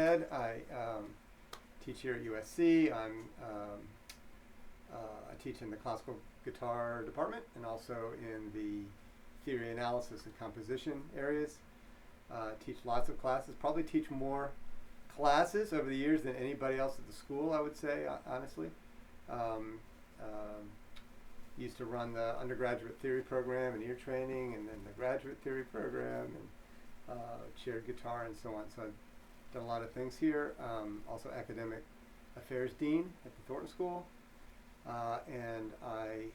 said, I teach here at USC. I teach in the classical guitar department and also in the theory analysis and composition areas. Teach lots of classes, probably teach more classes over the years than anybody else at the school, I would say, honestly. Used to run the undergraduate theory program and ear training, and then the graduate theory program, and chaired guitar and so on. So I've done a lot of things here. Also academic affairs dean at the Thornton School. And I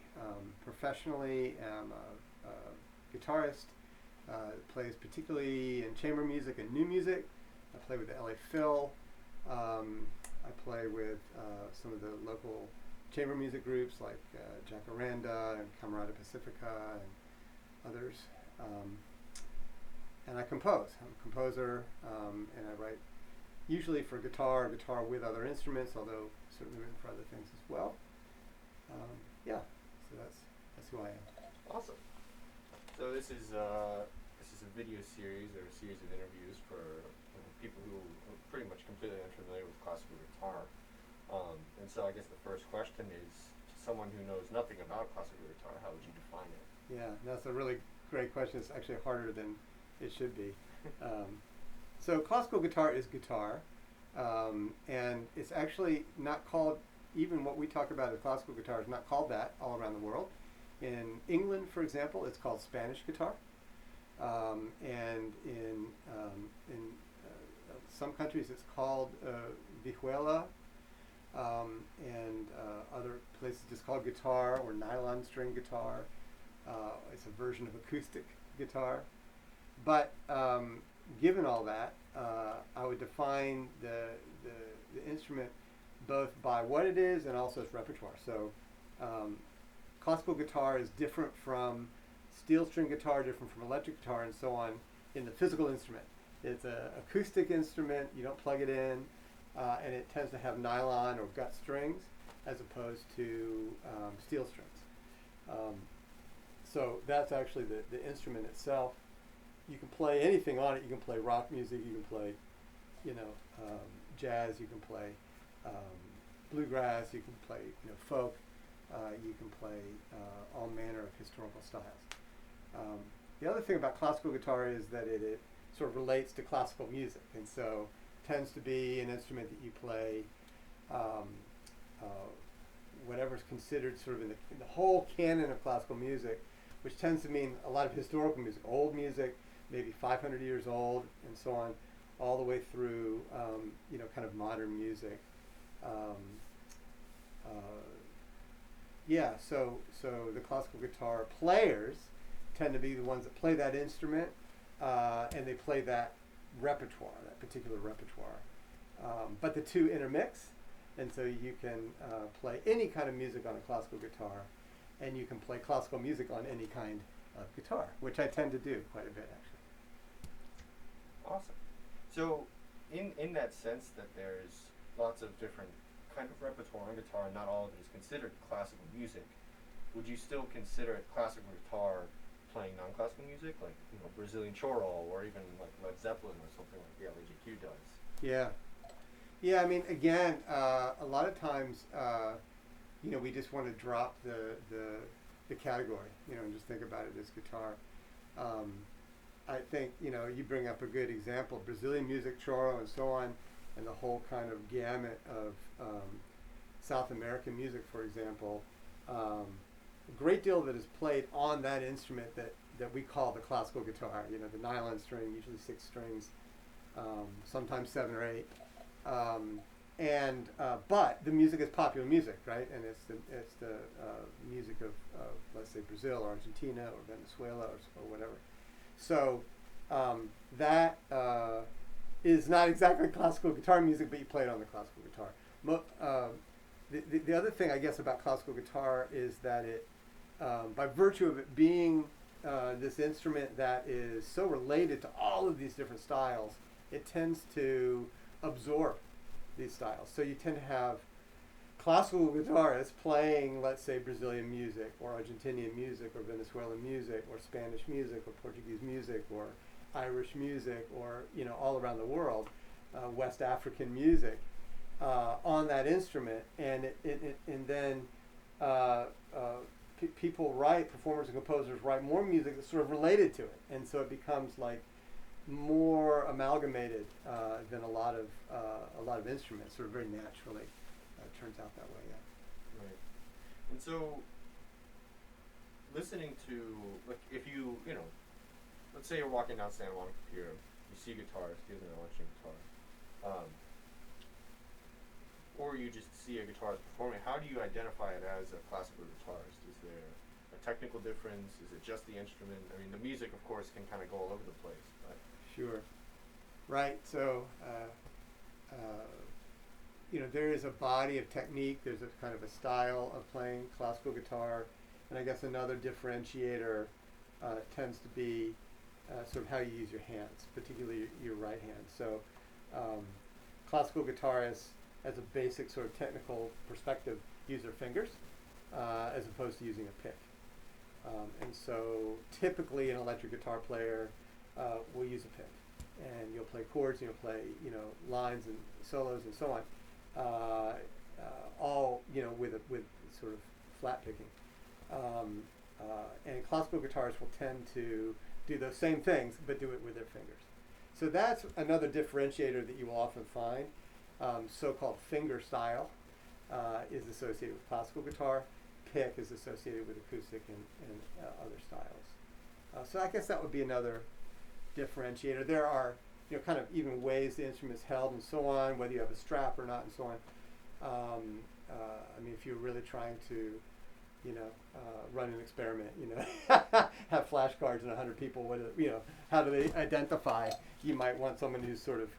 professionally am a guitarist, plays particularly in chamber music and new music. I play with the LA Phil. I play with some of the local chamber music groups like Jacaranda and Camerata Pacifica and others. And I compose. I'm a composer, and I write usually for guitar with other instruments, although certainly written for other things as well. Yeah, so that's who I am. Awesome. So this is a video series or a series of interviews for people who are pretty much completely unfamiliar with classical guitar. And so I guess the first question is, to someone who knows nothing about classical guitar, how would you define it? Yeah, that's a really great question. It's actually harder than it should be. So classical guitar is guitar, and it's actually not called, even what we talk about as classical guitar is not called that all around the world. In England, for example, it's called Spanish guitar, and in some countries it's called vihuela, and other places it's called guitar or nylon string guitar. It's a version of acoustic guitar. But given all that, I would define the instrument both by what it is and also its repertoire. So classical guitar is different from steel string guitar, different from electric guitar, and so on in the physical instrument. It's an acoustic instrument, you don't plug it in, and it tends to have nylon or gut strings as opposed to steel strings. So that's actually the instrument itself. You can play anything on it. You can play rock music, you can play, jazz, you can play bluegrass, you can play, folk, you can play all manner of historical styles. The other thing about classical guitar is that it sort of relates to classical music, and so tends to be an instrument that you play whatever's considered sort of in the whole canon of classical music, which tends to mean a lot of historical music, old music, maybe 500 years old, and so on, all the way through, kind of modern music. So the classical guitar players tend to be the ones that play that instrument, and they play that repertoire, that particular repertoire. But the two intermix, and so you can play any kind of music on a classical guitar, and you can play classical music on any kind of guitar, which I tend to do quite a bit, actually. Awesome. So in that sense that there's lots of different kind of repertoire on guitar, and not all of it is considered classical music, would you still consider it classical guitar playing non-classical music, like Brazilian choro, or even like Led Zeppelin or something like the LAGQ does? Yeah. I mean, again, a lot of times, we just want to drop the category, and just think about it as guitar. I think you bring up a good example: Brazilian music, choro, and so on, and the whole kind of gamut of South American music, for example. A great deal of it is played on that instrument that we call the classical guitar. The nylon string, usually 6 strings, sometimes 7 or 8. But the music is popular music, right? And it's the music of let's say Brazil or Argentina or Venezuela or whatever. So that is not exactly classical guitar music, but you play it on the classical guitar. The other thing, I guess, about classical guitar is that it, by virtue of it being this instrument that is so related to all of these different styles, it tends to absorb these styles. So you tend to have classical guitarists playing, let's say, Brazilian music or Argentinian music or Venezuelan music or Spanish music or Portuguese music or Irish music or all around the world, West African music on that instrument, and and then people write, performers and composers write more music that's sort of related to it, and so it becomes like more amalgamated than a lot of instruments. Sort of very naturally turns out that way. Yeah. Right. And so, listening to, like, if you let's say you're walking down San Juan Pier, you see guitars, here's an electric guitar, or you just see a guitarist performing. How do you identify it as a classical guitarist? Is there a technical difference? Is it just the instrument? I mean, the music, of course, can kind of go all over the place. But Sure. Right. So, there is a body of technique. There's a kind of a style of playing classical guitar, and I guess another differentiator tends to be sort of how you use your hands, particularly your right hand. So, classical guitarists, as a basic sort of technical perspective, use their fingers as opposed to using a pick. And so, typically, an electric guitar player will use a pick, and you'll play chords, and you'll play lines and solos and so on, all with sort of flat picking. And classical guitarists will tend to do those same things, but do it with their fingers. So that's another differentiator that you will often find. So-called finger style is associated with classical guitar. Pick is associated with acoustic and other styles. So I guess that would be another differentiator. There are kind of even ways the instrument's held and so on, whether you have a strap or not and so on. I mean, if you're really trying to run an experiment, have flashcards and 100 people, how do they identify? You might want someone who's sort of,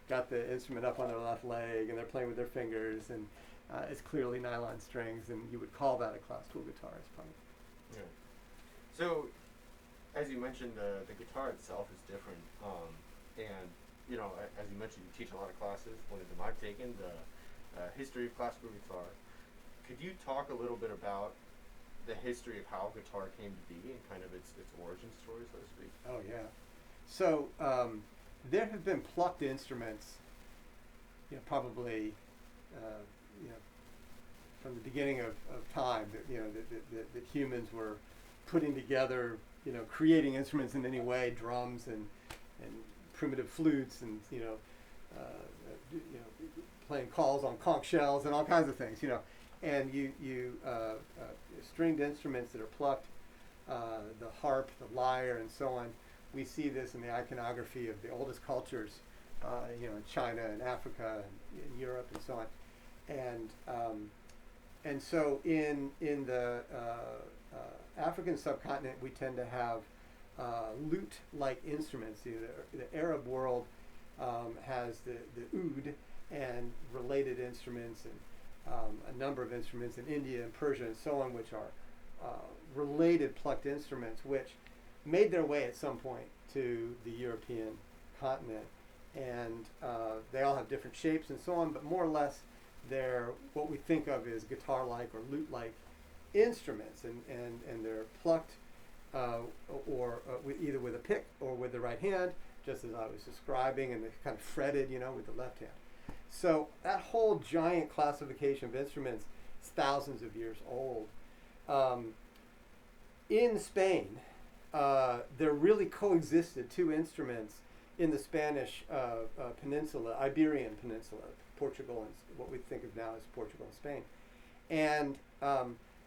got the instrument up on their left leg and they're playing with their fingers, and it's clearly nylon strings, and you would call that a classical guitarist, probably. Yeah. So, as you mentioned, the guitar itself is different, and as you mentioned, you teach a lot of classes. One of them I've taken, the history of classical guitar. Could you talk a little bit about the history of how guitar came to be and kind of its origin story, so to speak? Oh yeah. So there have been plucked instruments, probably, from the beginning of time. That humans were putting together, creating instruments in any way, drums and primitive flutes and playing calls on conch shells and all kinds of things, and you stringed instruments that are plucked, the harp, the lyre, and so on. We see this in the iconography of the oldest cultures, in China and Africa and Europe and so on, and so in the African subcontinent, we tend to have lute-like instruments. The Arab world has the oud and related instruments, and a number of instruments in India and Persia and so on, which are related plucked instruments, which made their way at some point to the European continent. And they all have different shapes and so on, but more or less they're what we think of as guitar-like or lute-like instruments, and they're plucked either with a pick or with the right hand, just as I was describing, and they're kind of fretted, with the left hand. So that whole giant classification of instruments is thousands of years old. In Spain, there really coexisted two instruments in the Spanish peninsula, Iberian Peninsula, Portugal, and what we think of now as Portugal and Spain. And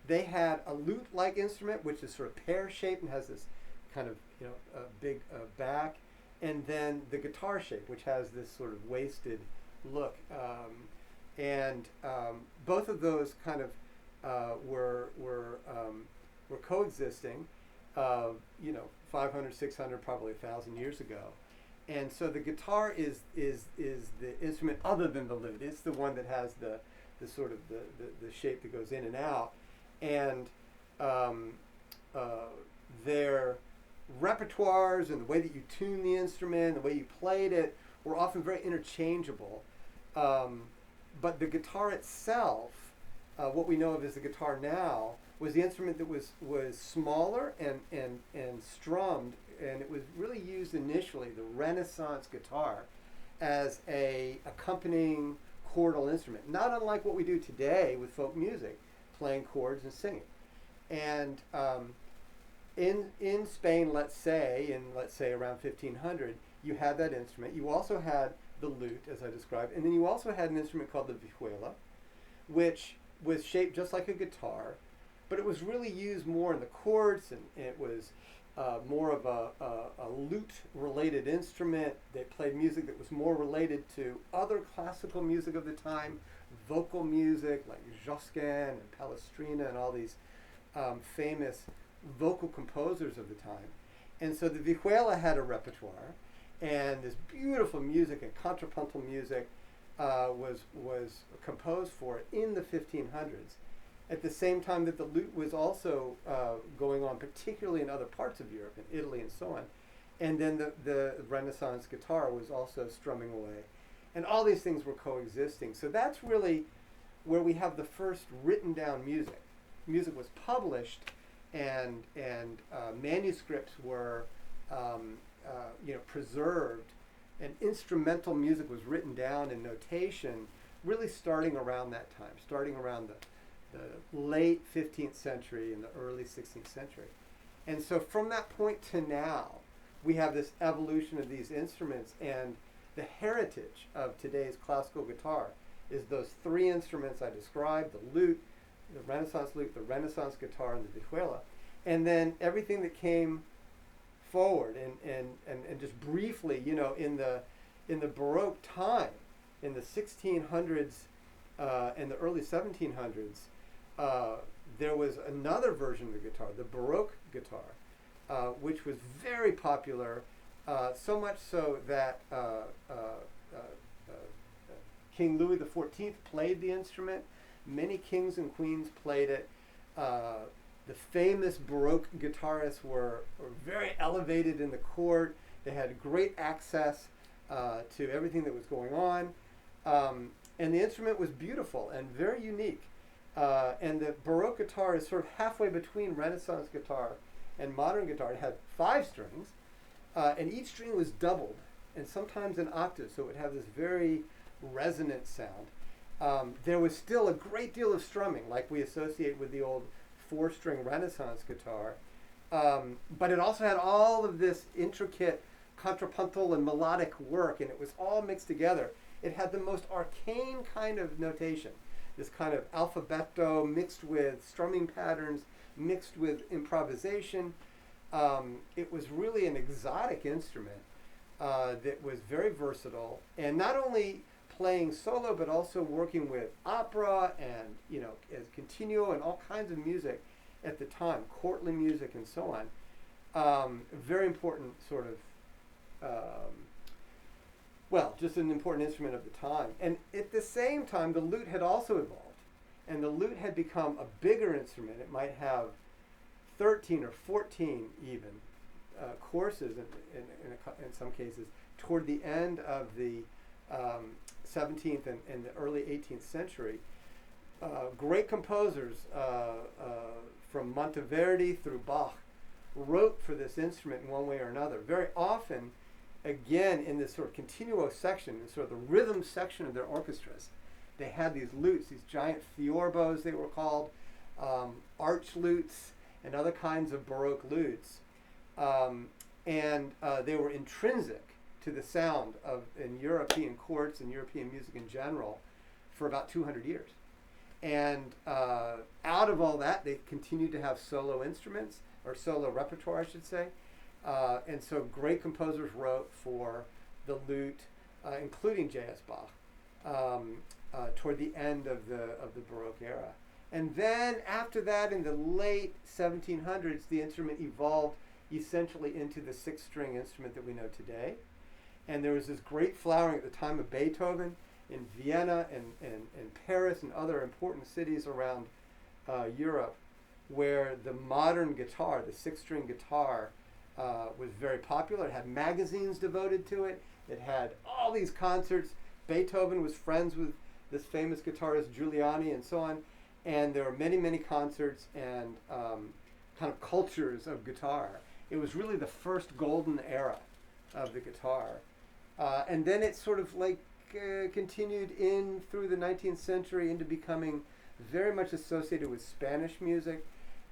they had a lute-like instrument, which is sort of pear-shaped and has this kind of, a big back, and then the guitar shape, which has this sort of wasted look. And both of those kind of were coexisting, 500, 600, probably 1,000 years ago. And so the guitar is the instrument other than the lute. It's the one that has the sort of the shape that goes in and out. And their repertoires and the way that you tune the instrument, the way you played it, were often very interchangeable. But the guitar itself, what we know of as the guitar now, was the instrument that was smaller and strummed, and it was really used initially, the Renaissance guitar, as a accompanying chordal instrument, not unlike what we do today with folk music, playing chords and singing. And in Spain, let's say around 1500, you had that instrument. You also had the lute, as I described, and then you also had an instrument called the vihuela, which was shaped just like a guitar, but it was really used more in the courts, and it was more of a lute-related instrument that played music that was more related to other classical music of the time, vocal music like Josquin and Palestrina and all these famous vocal composers of the time. And so the vihuela had a repertoire, and this beautiful music and contrapuntal music was composed for it in the 1500s. At the same time that the lute was also going on, particularly in other parts of Europe, in Italy and so on. And then the Renaissance guitar was also strumming away. And all these things were coexisting. So that's really where we have the first written down music. Music was published, and manuscripts were preserved, and instrumental music was written down in notation, really starting around that time, starting around the late 15th century and the early 16th century. And so from that point to now, we have this evolution of these instruments, and the heritage of today's classical guitar is those three instruments I described: the lute, the Renaissance lute, the Renaissance guitar, and the vihuela. And then everything that came forward, and just briefly, in the Baroque time, in the 1600s and the early 1700s, there was another version of the guitar, the Baroque guitar, which was very popular, so much so that King Louis XIV played the instrument. Many kings and queens played it. The famous Baroque guitarists were very elevated in the court. They had great access to everything that was going on. And the instrument was beautiful and very unique. And the Baroque guitar is sort of halfway between Renaissance guitar and modern guitar. It had 5 strings, and each string was doubled, and sometimes an octave, so it would have this very resonant sound. There was still a great deal of strumming, like we associate with the old 4-string Renaissance guitar, but it also had all of this intricate contrapuntal and melodic work, and it was all mixed together. It had the most arcane kind of notation, this kind of alphabeto mixed with strumming patterns, mixed with improvisation. It was really an exotic instrument that was very versatile, and not only playing solo, but also working with opera and, as continuo and all kinds of music at the time, courtly music and so on. Very important sort of, just an important instrument of the time. And at the same time, the lute had also evolved, and the lute had become a bigger instrument. It might have 13 or 14 even courses in some cases toward the end of the 17th and the early 18th century. Great composers from Monteverdi through Bach wrote for this instrument in one way or another. Very often, again, in this sort of continuo section, in sort of the rhythm section of their orchestras, they had these lutes, these giant fiorbos they were called, arch lutes, and other kinds of Baroque lutes. And they were intrinsic to the sound in European courts and European music in general for about 200 years. And out of all that, they continued to have solo instruments, or solo repertoire, I should say. And so great composers wrote for the lute, including J.S. Bach, toward the end of the Baroque era. And then after that, in the late 1700s, the instrument evolved essentially into the 6-string instrument that we know today. And there was this great flowering at the time of Beethoven in Vienna and Paris and other important cities around Europe, where the modern guitar, the 6-string guitar, was very popular. It had magazines devoted to it. It had all these concerts. Beethoven was friends with this famous guitarist Giuliani and so on. And there were many, many concerts and kind of cultures of guitar. It was really the first golden era of the guitar. And then it sort of like continued in through the 19th century into becoming very much associated with Spanish music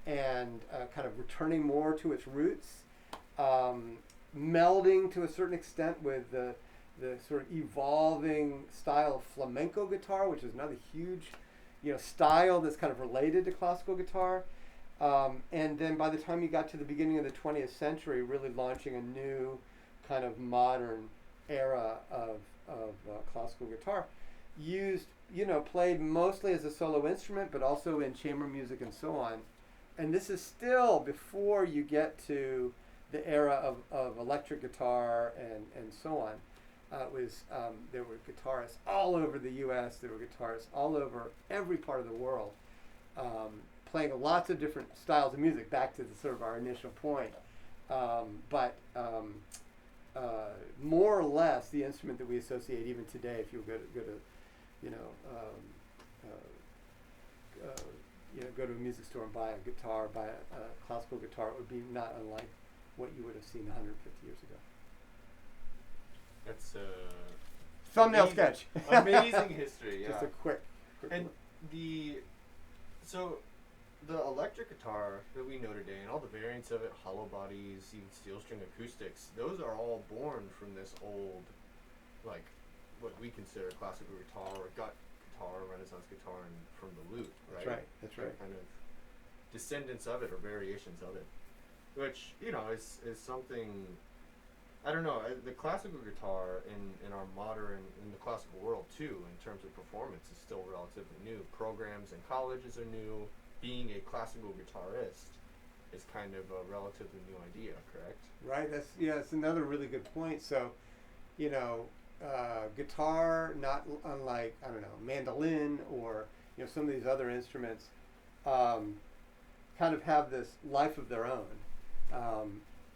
and kind of returning more to its roots, melding to a certain extent with the sort of evolving style of flamenco guitar, which is another huge, style that's kind of related to classical guitar. And then by the time you got to the beginning of the 20th century, really launching a new kind of modern era of classical guitar, used, played mostly as a solo instrument, but also in chamber music and so on. And this is still before you get to the era of electric guitar and so on. There were guitarists all over the U.S. There were guitarists all over every part of the world, playing lots of different styles of music. Back to the sort of our initial point, but more or less the instrument that we associate even today. If you go to go to a music store and buy a guitar, buy a classical guitar, it would be not unlike what you would have seen 150 years ago. That's thumbnail amazing, sketch. amazing history. Yeah. Just a quick And look. the electric guitar that we know today and all the variants of it, hollow bodies, even steel string acoustics, those are all born from this old, like what we consider classical guitar or gut guitar, Renaissance guitar, and from the lute, right? That's right. Kind of descendants of it or variations of it, which is something. I don't know. The classical guitar in our modern, in the classical world too, in terms of performance, is still relatively new. Programs in colleges are new. Being a classical guitarist is kind of a relatively new idea, correct? Right. That's another really good point. So, guitar, not unlike mandolin or some of these other instruments, kind of have this life of their own.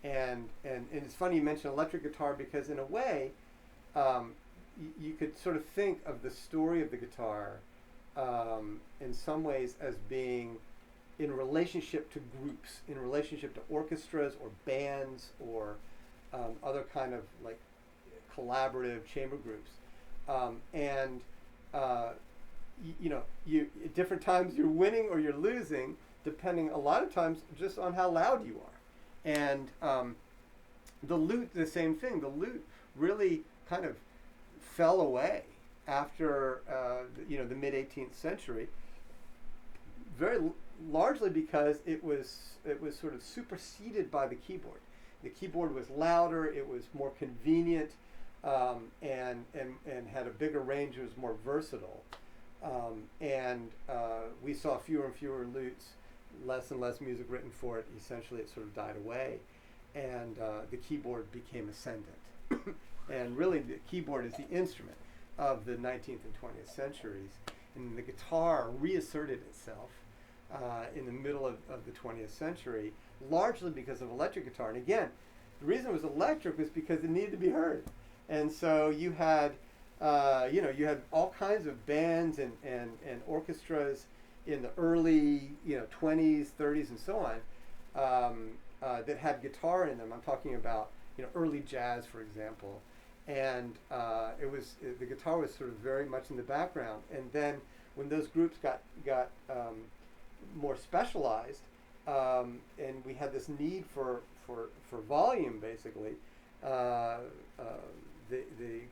And it's funny you mention electric guitar because in a way, you could sort of think of the story of the guitar in some ways as being in relationship to groups, in relationship to orchestras or bands or other kind of like collaborative chamber groups. You at different times you're winning or you're losing, depending a lot of times just on how loud you are. And the lute, the same thing. The lute really kind of fell away after the mid 18th century, very largely because it was sort of superseded by the keyboard. The keyboard was louder, it was more convenient, and had a bigger range. It was more versatile, and we saw fewer and fewer lutes. Less and less music written for it. Essentially, it sort of died away, and the keyboard became ascendant. And really, the keyboard is the instrument of the 19th and 20th centuries, and the guitar reasserted itself in the middle of the 20th century, largely because of electric guitar. And again, the reason it was electric was because it needed to be heard, and so you had all kinds of bands and orchestras in the early 20s, 30s, and so on, that had guitar in them. I'm talking about early jazz, for example, and the guitar was sort of very much in the background. And then when those groups got more specialized, and we had this need for volume, basically, the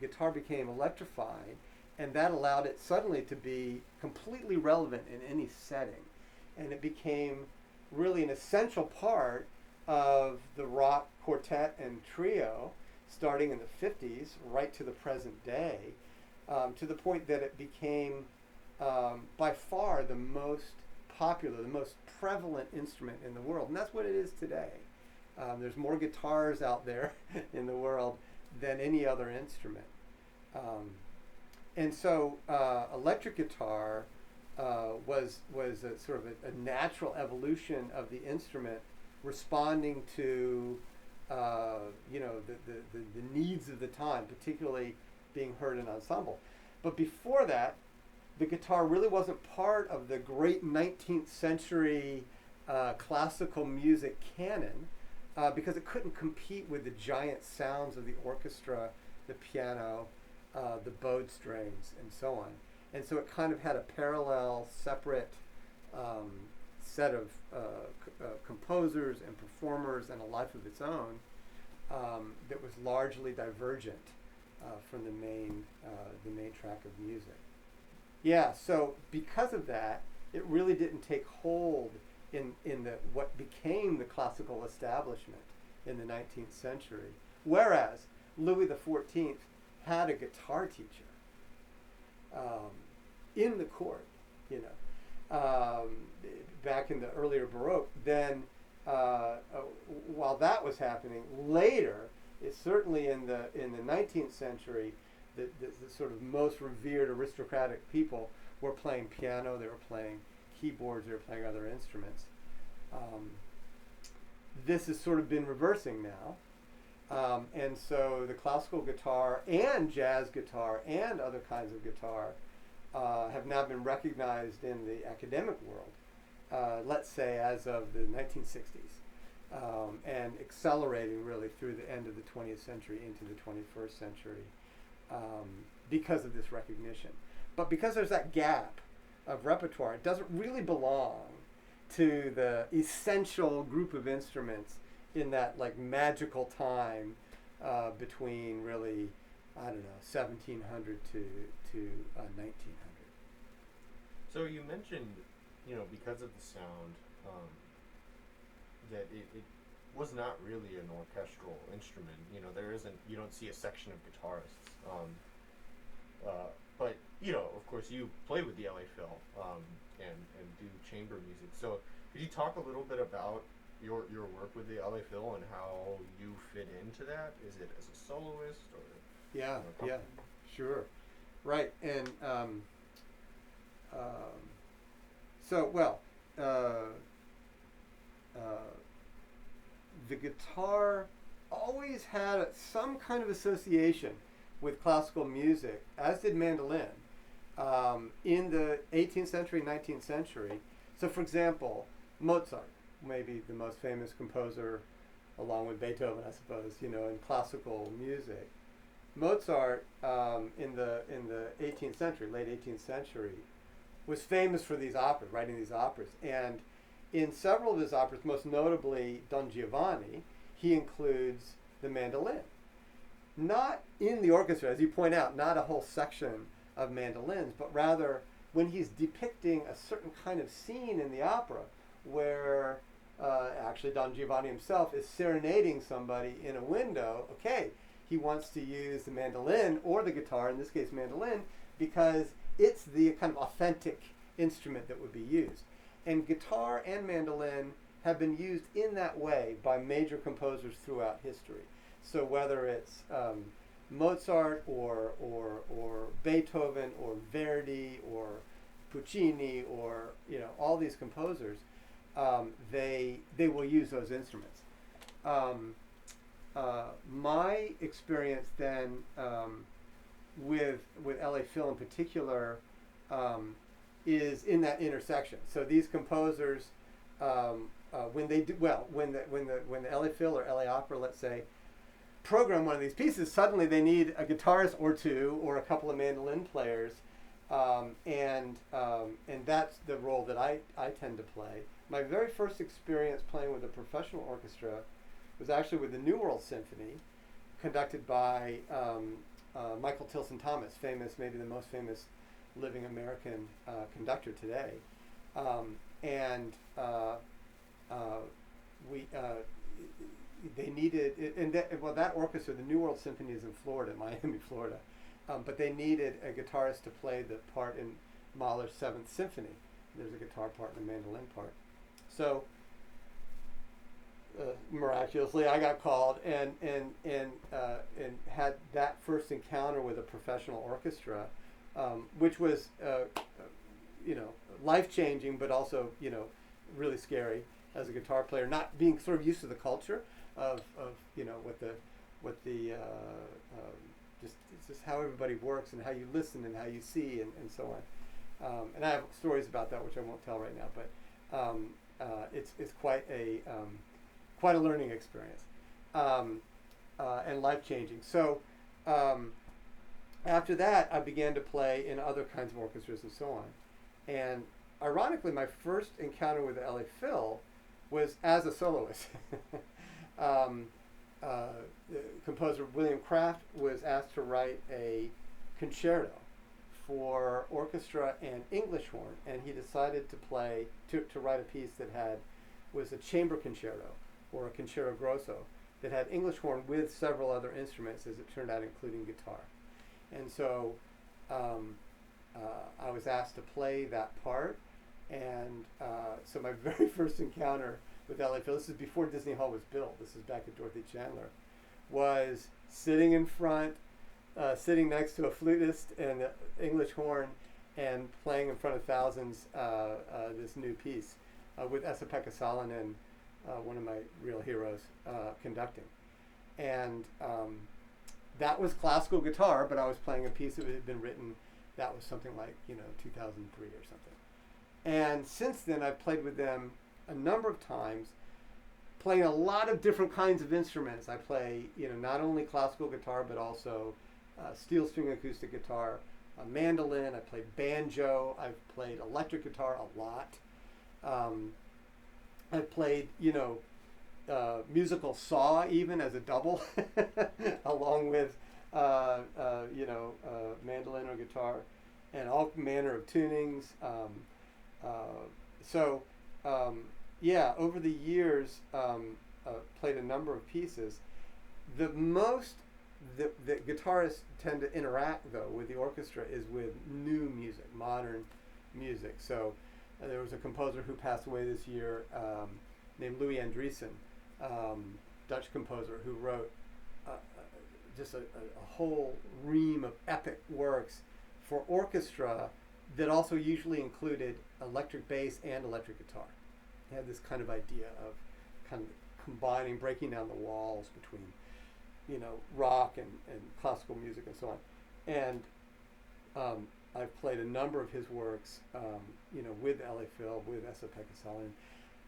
guitar became electrified. And that allowed it suddenly to be completely relevant in any setting. And it became really an essential part of the rock quartet and trio, starting in the 50s, right to the present day, to the point that it became by far the most popular, the most prevalent instrument in the world. And that's what it is today. There's more guitars out there in the world than any other instrument. And so electric guitar was a sort of a natural evolution of the instrument, responding to the needs of the time, particularly being heard in ensemble. But before that, the guitar really wasn't part of the great 19th century classical music canon because it couldn't compete with the giant sounds of the orchestra the piano, the bowed strings, and so on. And so it kind of had a parallel, separate set of composers and performers and a life of its own that was largely divergent from the main track of music. Yeah, so because of that, it really didn't take hold in the what became the classical establishment in the 19th century. Whereas Louis XIV had a guitar teacher in the court, you know, back in the earlier Baroque. Then, while that was happening, later, it's certainly in the 19th century, the sort of most revered aristocratic people were playing piano, they were playing keyboards, they were playing other instruments. This has sort of been reversing now. And so the classical guitar and jazz guitar and other kinds of guitar have now been recognized in the academic world, let's say as of the 1960s, and accelerating really through the end of the 20th century into the 21st century because of this recognition. But because there's that gap of repertoire, it doesn't really belong to the essential group of instruments in that like magical time between really, I don't know, 1700 to 1900. So you mentioned, you know, because of the sound, that it was not really an orchestral instrument. You know, you don't see a section of guitarists. But, you know, of course you play with the LA Phil and do chamber music. So could you talk a little bit about your work with the LA Phil and how you fit into that? Is it as a soloist or? Yeah, yeah, sure, right. And so well, the guitar always had some kind of association with classical music, as did mandolin, in the 18th century, 19th century. So, for example, Mozart, maybe the most famous composer, along with Beethoven, I suppose, you know, in classical music. Mozart, in the 18th century, late 18th century, was famous for these operas, writing these operas. And in several of his operas, most notably Don Giovanni, he includes the mandolin. Not in the orchestra, as you point out, not a whole section of mandolins, but rather when he's depicting a certain kind of scene in the opera where actually Don Giovanni himself is serenading somebody in a window. Okay, he wants to use the mandolin or the guitar, in this case mandolin, because it's the kind of authentic instrument that would be used. And guitar and mandolin have been used in that way by major composers throughout history. So whether it's Mozart or Beethoven or Verdi or Puccini or, you know, all these composers, they will use those instruments. My experience then with LA Phil in particular is in that intersection. So these composers, when they do when the LA Phil or LA Opera, let's say, program one of these pieces, suddenly they need a guitarist or two or a couple of mandolin players, and that's the role that I tend to play. My very first experience playing with a professional orchestra was actually with the New World Symphony, conducted by Michael Tilson Thomas, famous, maybe the most famous living American conductor today, they needed, that orchestra, the New World Symphony, is in Florida, Miami, Florida, but they needed a guitarist to play the part in Mahler's Seventh Symphony. There's a guitar part and a mandolin part. So miraculously, I got called and had that first encounter with a professional orchestra, which was life-changing, but also really scary as a guitar player, not being sort of used to the culture of just how everybody works and how you listen and how you see and so on. And I have stories about that which I won't tell right now, but it's quite a learning experience and life-changing. So um, after that, I began to play in other kinds of orchestras and so on. And ironically, my first encounter with the LA Phil was as a soloist. um, the composer William Kraft was asked to write a concerto for orchestra and English horn, and he decided to write a piece that was a chamber concerto or a concerto grosso that had English horn with several other instruments, as it turned out, including guitar. And so I was asked to play that part, and so my very first encounter with LA Phil, this is before Disney Hall was built, this is back at Dorothy Chandler, was sitting in front, sitting next to a flutist and an English horn, and playing in front of thousands this new piece with Esa-Pekka Salonen, one of my real heroes, conducting. And that was classical guitar, but I was playing a piece that had been written, that was something like, 2003 or something. And since then, I've played with them a number of times, playing a lot of different kinds of instruments. I play, not only classical guitar, but also steel string acoustic guitar, mandolin. I played banjo. I've played electric guitar a lot. I've played, musical saw even as a double, along with, mandolin or guitar, and all manner of tunings. Over the years, played a number of pieces. The most that guitarists tend to interact, though, with the orchestra is with new music, modern music. So there was a composer who passed away this year named Louis Andriessen, Dutch composer, who wrote just a whole ream of epic works for orchestra that also usually included electric bass and electric guitar. He had this kind of idea of kind of combining, breaking down the walls between, rock and classical music and so on. And I've played a number of his works, with LA Phil, with Esa-Pekka Salonen.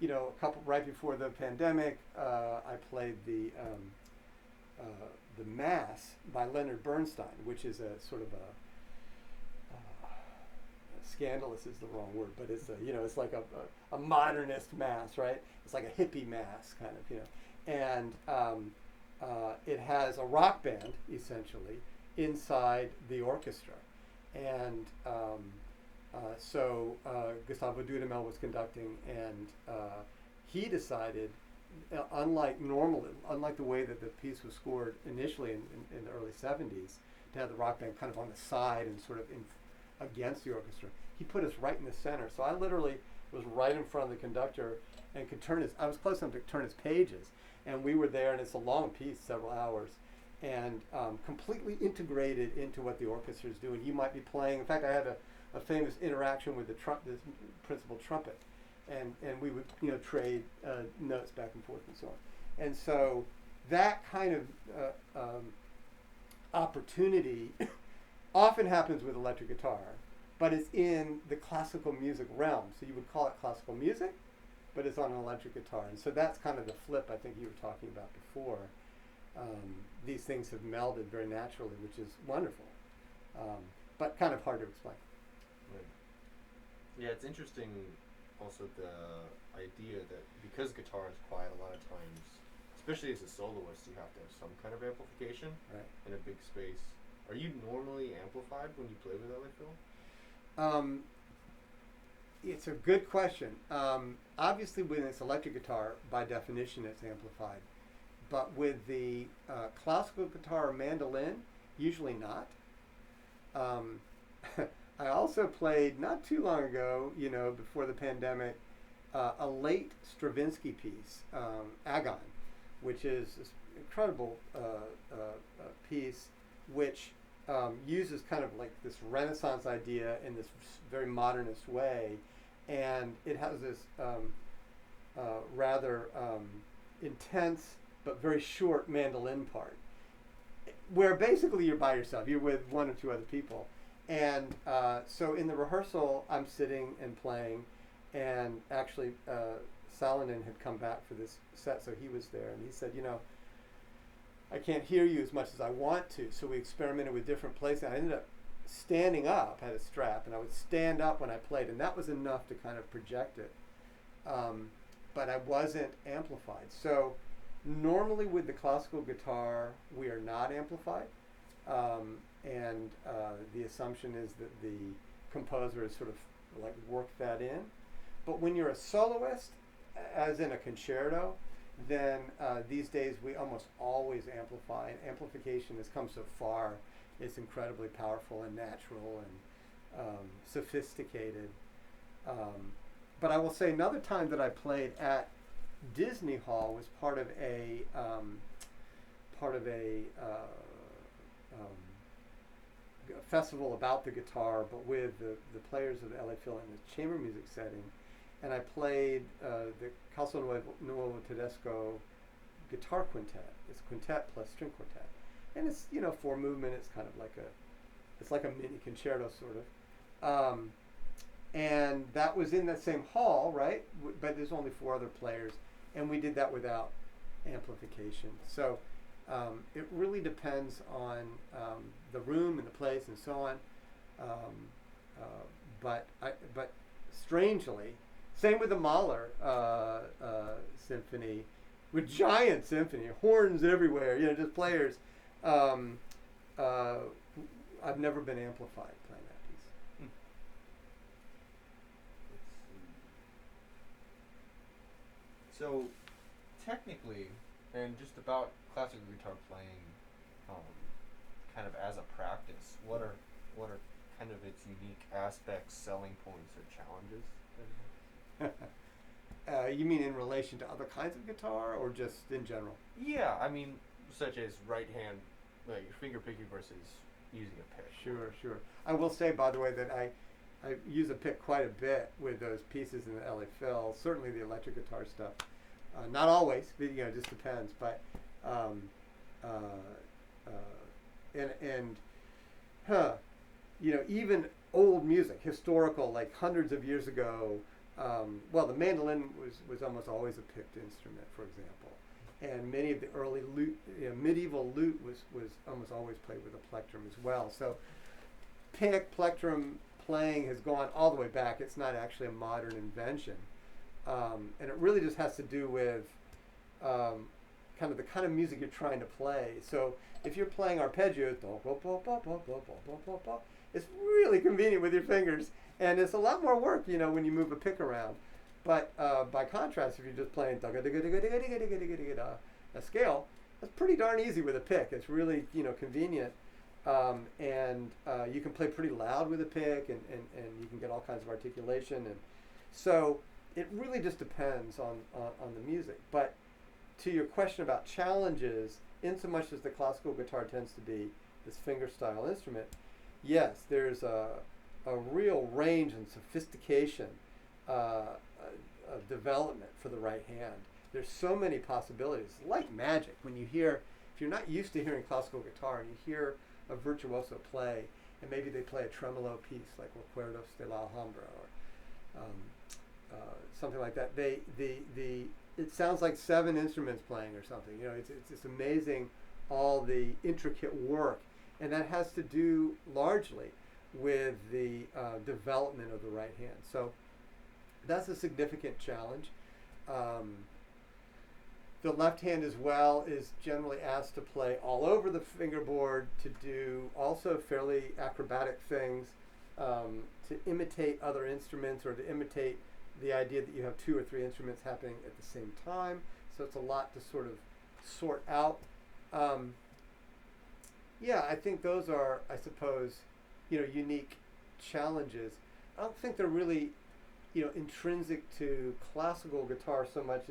A couple right before the pandemic, I played the Mass by Leonard Bernstein, which is a sort of scandalous is the wrong word, but it's it's like a modernist mass, right? It's like a hippie mass kind of, and it has a rock band essentially inside the orchestra, and Gustavo Dudamel was conducting, and he decided, unlike the way that the piece was scored initially in the early 70s, to have the rock band kind of on the side and sort of against the orchestra. He put us right in the center, so I literally was right in front of the conductor and could I was close enough to turn his pages, and we were there, and it's a long piece, several hours, and completely integrated into what the orchestra is doing. You might be playing, in fact, I had a famous interaction with the principal trumpet, and we would trade notes back and forth and so on. And so that kind of opportunity often happens with electric guitar, but it's in the classical music realm. So you would call it classical music, but it's on an electric guitar. And so that's kind of the flip I think you were talking about before. These things have melded very naturally, which is wonderful, but kind of hard to explain. Right. Yeah, it's interesting also the idea that because guitar is quiet a lot of times, especially as a soloist, you have to have some kind of amplification in a big space. Are you normally amplified when you play with LA Phil? It's a good question. Obviously, when it's electric guitar, by definition, it's amplified. But with the classical guitar or mandolin, usually not. I also played, not too long ago, before the pandemic, a late Stravinsky piece, Agon, which is this incredible piece, which uses kind of like this Renaissance idea in this very modernist way, and it has this rather intense but very short mandolin part, where basically you're by yourself. You're with one or two other people, and so in the rehearsal, I'm sitting and playing, and actually Salonen had come back for this set, so he was there, and he said, I can't hear you as much as I want to. So we experimented with different places. I ended up standing up, had a strap, and I would stand up when I played, and that was enough to kind of project it. But I wasn't amplified. So normally with the classical guitar, we are not amplified. And the assumption is that the composer has sort of like worked that in. But when you're a soloist, as in a concerto, then these days we almost always amplify. And amplification has come so far. It's incredibly powerful and natural and sophisticated. But I will say another time that I played at Disney Hall was part of a festival about the guitar, but with the players of the LA Phil in a chamber music setting. And I played the Caso Nuevo Tedesco guitar quintet. It's quintet plus string quartet. And it's, 4 movement. It's kind of like a mini concerto sort of. And that was in that same hall, right? But there's only 4 other players. And we did that without amplification. So it really depends on the room and the place and so on. But strangely, same with the Mahler symphony, with giant symphony, horns everywhere, just players. I've never been amplified playing that piece. So, technically, and just about classical guitar playing, kind of as a practice, what are kind of its unique aspects, selling points, or challenges? You mean in relation to other kinds of guitar, or just in general? Yeah, I mean, such as right hand, like finger picking versus using a pick. Sure. I will say, by the way, that I use a pick quite a bit with those pieces in the LA Phil. Certainly the electric guitar stuff. Not always, but, it just depends. But even old music, historical, like hundreds of years ago. The mandolin was almost always a picked instrument, for example, and many of the early medieval lute was almost always played with a plectrum as well. So, plectrum playing has gone all the way back. It's not actually a modern invention, and it really just has to do with kind of the kind of music you're trying to play. So, if you're playing arpeggios, it's really convenient with your fingers. And it's a lot more work, when you move a pick around. But by contrast, if you're just playing a scale, that's pretty darn easy with a pick. It's really, convenient. And you can play pretty loud with a pick, and you can get all kinds of articulation. And so it really just depends on the music. But to your question about challenges, in so much as the classical guitar tends to be this finger-style instrument, yes, there's a real range and sophistication of development for the right hand. There's so many possibilities, like magic. If you're not used to hearing classical guitar and you hear a virtuoso play, and maybe they play a tremolo piece like Recuerdos de la Alhambra or something like that, it sounds like 7 instruments playing or something. It's amazing, all the intricate work, and that has to do largely with the development of the right hand. So that's a significant challenge. The left hand as well is generally asked to play all over the fingerboard, to do also fairly acrobatic things, to imitate other instruments, or to imitate the idea that you have 2 or 3 instruments happening at the same time. So it's a lot to sort of sort out. I think those are, I suppose, unique challenges. I don't think they're really, intrinsic to classical guitar so much.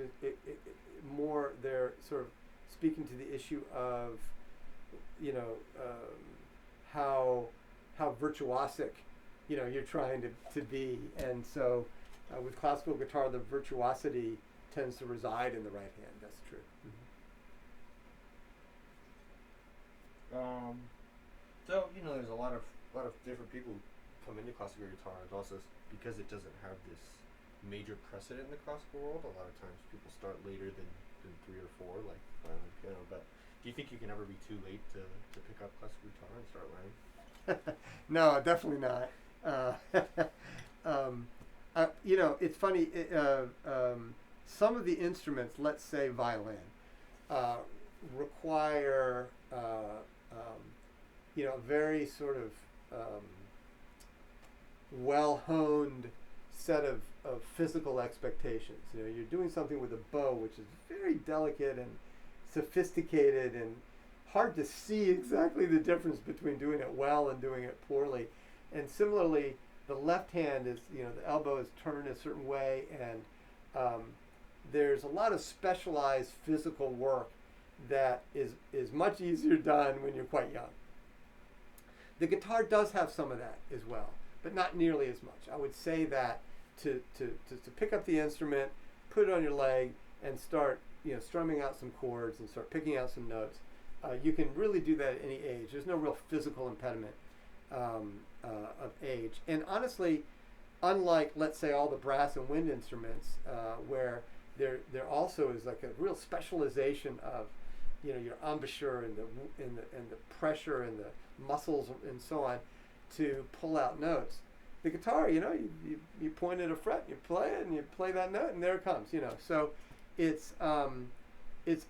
More they're sort of speaking to the issue of, how virtuosic, you're trying to be. And so with classical guitar, the virtuosity tends to reside in the right hand. That's true. So there's a lot of different people come into classical guitar, and also because it doesn't have this major precedent in the classical world. A lot of times people start later than 3 or 4, like violin, piano. But Do you think you can ever be too late to pick up classical guitar and start learning? No, definitely not. It's funny. Some of the instruments, let's say violin, uh, require a very sort of well-honed set of physical expectations. You're doing something with a bow, which is very delicate and sophisticated and hard to see exactly the difference between doing it well and doing it poorly. And similarly, the left hand is, the elbow is turned a certain way, and there's a lot of specialized physical work that is much easier done when you're quite young. The guitar does have some of that as well, but not nearly as much. I would say that to pick up the instrument, put it on your leg, and start strumming out some chords and start picking out some notes. You can really do that at any age. There's no real physical impediment of age. And honestly, unlike, let's say, all the brass and wind instruments, where there also is like a real specialization of your embouchure and the pressure and the muscles and so on to pull out notes. The guitar, you point at a fret, you play it, and you play that note, and there it comes. So it's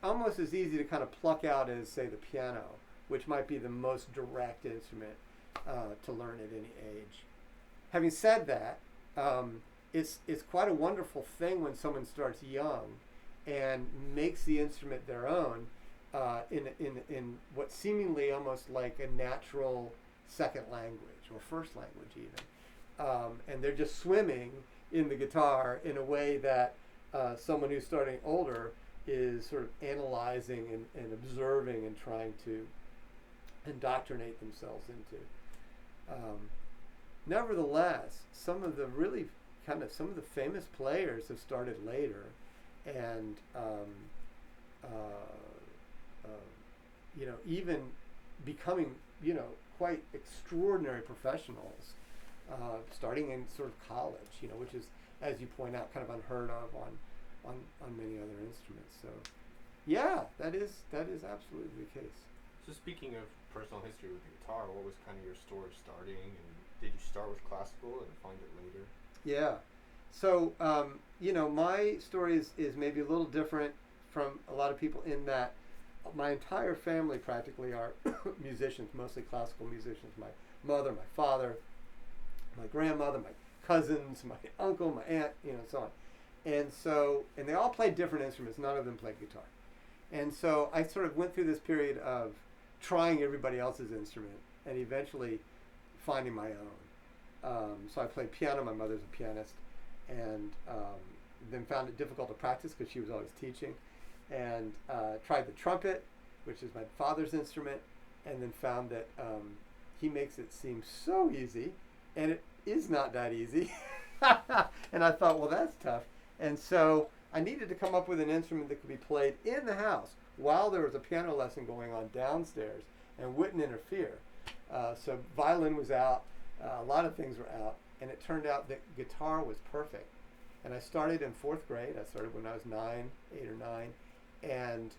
almost as easy to kind of pluck out as, say, the piano, which might be the most direct instrument to learn at any age. Having said that, it's quite a wonderful thing when someone starts young and makes the instrument their own in what seemingly almost like a natural second language or first language even. And they're just swimming in the guitar in a way that someone who's starting older is sort of analyzing and observing and trying to indoctrinate themselves into. Nevertheless, some of the famous players have started later, and even becoming quite extraordinary professionals, starting in sort of college, which is, as you point out, kind of unheard of on many other instruments. So, yeah, that is absolutely the case. So speaking of personal history with the guitar, what was kind of your story starting, and did you start with classical and find it later? Yeah. So, my story is maybe a little different from a lot of people in that my entire family practically are musicians, mostly classical musicians. My mother, my father, my grandmother, my cousins, my uncle, my aunt, so on. And they all played different instruments. None of them played guitar. And so I sort of went through this period of trying everybody else's instrument and eventually finding my own. So I played piano. My mother's a pianist. And then found it difficult to practice because she was always teaching. And tried the trumpet, which is my father's instrument, and then found that he makes it seem so easy, and it is not that easy. And I thought, well, that's tough. And so I needed to come up with an instrument that could be played in the house while there was a piano lesson going on downstairs and wouldn't interfere. So violin was out, a lot of things were out, and it turned out that guitar was perfect. And I started in 4th grade. I started when I was 8 or 9. And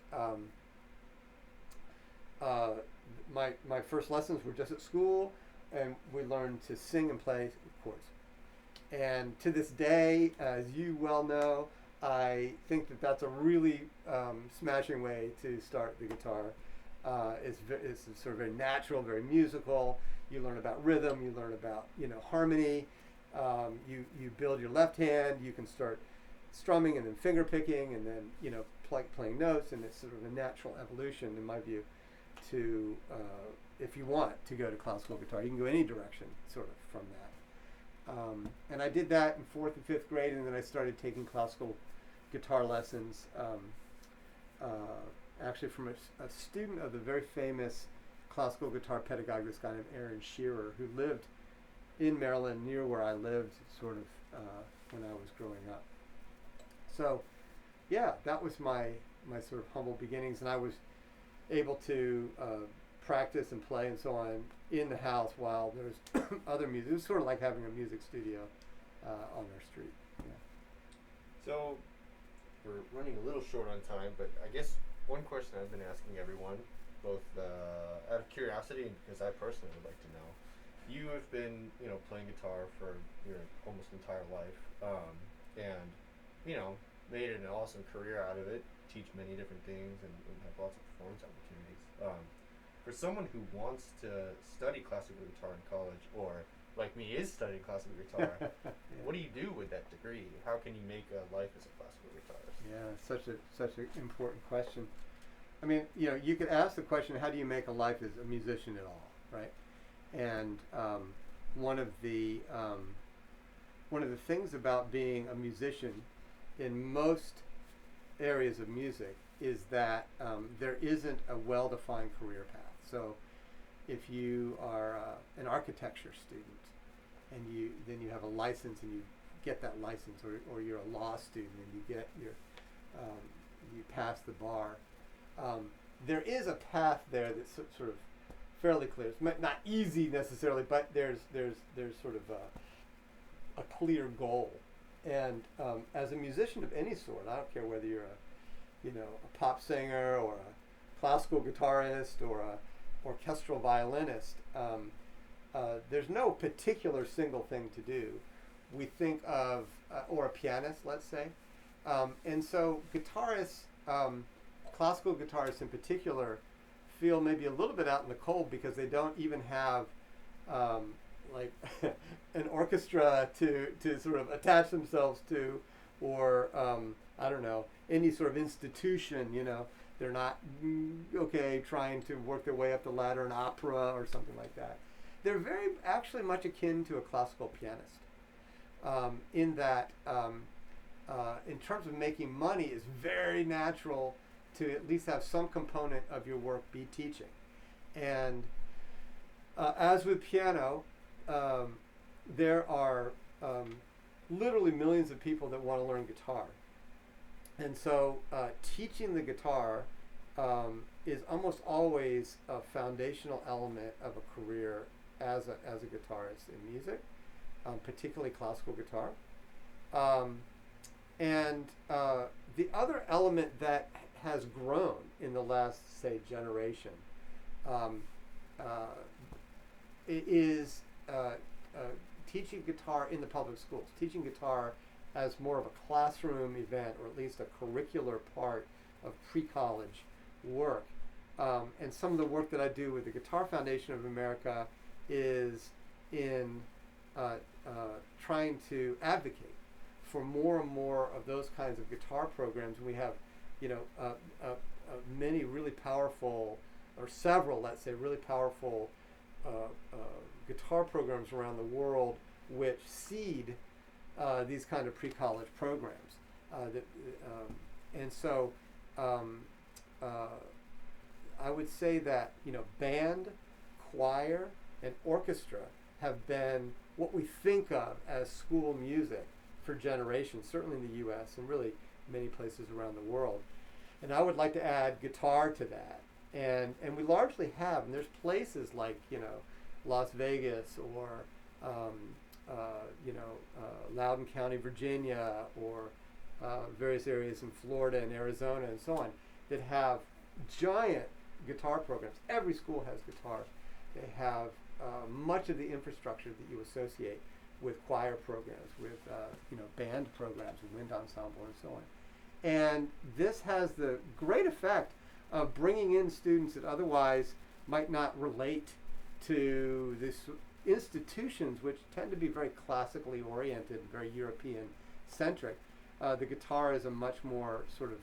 my first lessons were just at school, and we learned to sing and play chords. And to this day, as you well know, I think that that's a really smashing way to start the guitar. It's sort of very natural, very musical. You learn about rhythm, you learn about harmony. You build your left hand. You can start strumming and then finger picking and then playing notes, and it's sort of a natural evolution, in my view, to if you want to go to classical guitar. You can go any direction sort of from that. And I did that in 4th and 5th grade, and then I started taking classical guitar lessons, actually from a student of the very famous classical guitar pedagogue, this guy named Aaron Shearer, who lived in Maryland near where I lived sort of when I was growing up. So, yeah, that was my sort of humble beginnings, and I was able to practice and play and so on in the house while there's other music. It was sort of like having a music studio on our street. Yeah. So we're running a little short on time, but I guess one question I've been asking everyone, both out of curiosity and because I personally would like to know. You have been, playing guitar for your almost entire life, and made an awesome career out of it. Teach many different things and have lots of performance opportunities. For someone who wants to study classical guitar in college, or like me is studying classical guitar, Yeah. what do you do with that degree? How can you make a life as a classical guitarist? Yeah, such an important question. I mean, you could ask the question, how do you make a life as a musician at all, right? And one of the things about being a musician in most areas of music is that there isn't a well-defined career path. So, if you are an architecture student and then you have a license and you get that license, or you're a law student and you get you pass the bar. There is a path there that's sort of fairly clear. It's not easy necessarily, but there's sort of a clear goal. And as a musician of any sort, I don't care whether you're a pop singer or a classical guitarist or a orchestral violinist, there's no particular single thing to do. We think of, or a pianist, let's say. And so guitarists, classical guitarists in particular, feel maybe a little bit out in the cold because they don't even have like an orchestra to sort of attach themselves to, or I don't know, any sort of institution. They're not trying to work their way up the ladder in opera or something like that. They're very actually much akin to a classical pianist, in that in terms of making money, it's very natural to at least have some component of your work be teaching. And as with piano, there are literally millions of people that want to learn guitar. And so teaching the guitar is almost always a foundational element of a career as a guitarist in music, particularly classical guitar. And the other element that has grown in the last, say, generation is teaching guitar in the public schools, teaching guitar as more of a classroom event, or at least a curricular part of pre-college work. And some of the work that I do with the Guitar Foundation of America is in trying to advocate for more and more of those kinds of guitar programs. We have, many really powerful, or several, let's say, really powerful guitar programs around the world which seed these kind of pre-college programs. And so I would say that, band, choir, and orchestra have been what we think of as school music for generations, certainly in the U.S. and really many places around the world. And I would like to add guitar to that. And we largely have. And there's places like, Las Vegas, or, Loudoun County, Virginia, or various areas in Florida and Arizona and so on that have giant guitar programs. Every school has guitar. They have much of the infrastructure that you associate with choir programs, with band programs, with wind ensemble, and so on. And this has the great effect of bringing in students that otherwise might not relate to these institutions, which tend to be very classically oriented, very European centric. The guitar is a much more sort of,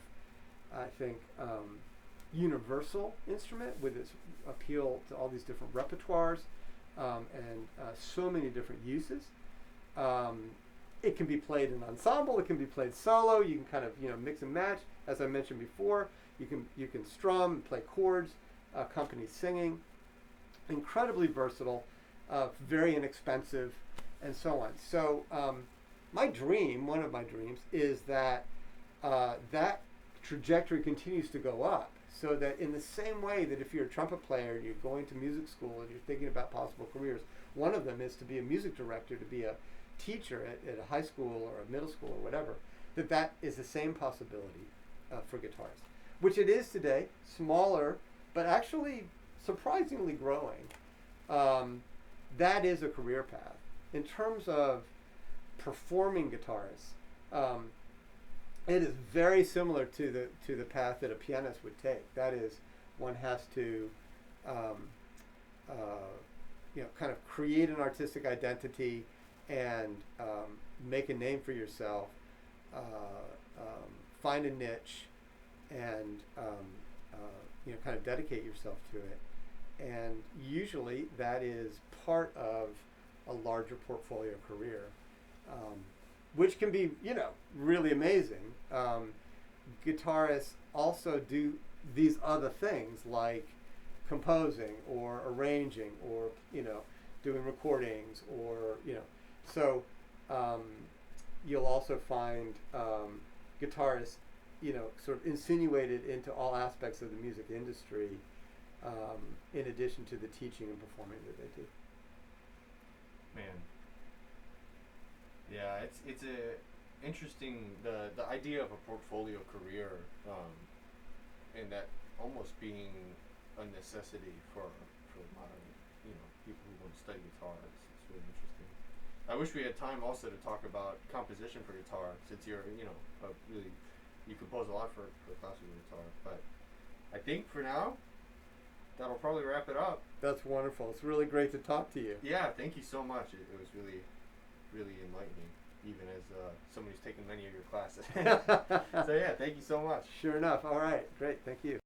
I think, universal instrument with its appeal to all these different repertoires and so many different uses. It can be played in ensemble. It can be played solo. You can kind of mix and match. As I mentioned before, you can strum, play chords, accompany singing. Incredibly versatile, very inexpensive, and so on. So one of my dreams, is that that trajectory continues to go up, so that in the same way that if you're a trumpet player and you're going to music school and you're thinking about possible careers, one of them is to be a music director, to be a teacher at a high school or a middle school or whatever, that is the same possibility for guitarists. which it is today, smaller, but actually surprisingly growing. That is a career path. In terms of performing guitarists, it is very similar to the path that a pianist would take. That is, one has to, kind of create an artistic identity and make a name for yourself, find a niche, and kind of dedicate yourself to it. And usually that is part of a larger portfolio career, which can be, really amazing. Guitarists also do these other things like composing or arranging or, doing recordings or, so you'll also find guitarists, sort of insinuated into all aspects of the music industry, in addition to the teaching and performing that they do. Man. Yeah, it's a interesting the idea of a portfolio career, and that almost being a necessity for modern people who want to study guitar. It's really interesting. I wish we had time also to talk about composition for guitar, since you're you compose a lot for classical guitar. But I think for now that'll probably wrap it up. That's wonderful. It's really great to talk to you. Yeah, thank you so much. It was really, really enlightening, even as somebody who's taken many of your classes. So yeah, thank you so much. Sure enough. All right. Great. Thank you.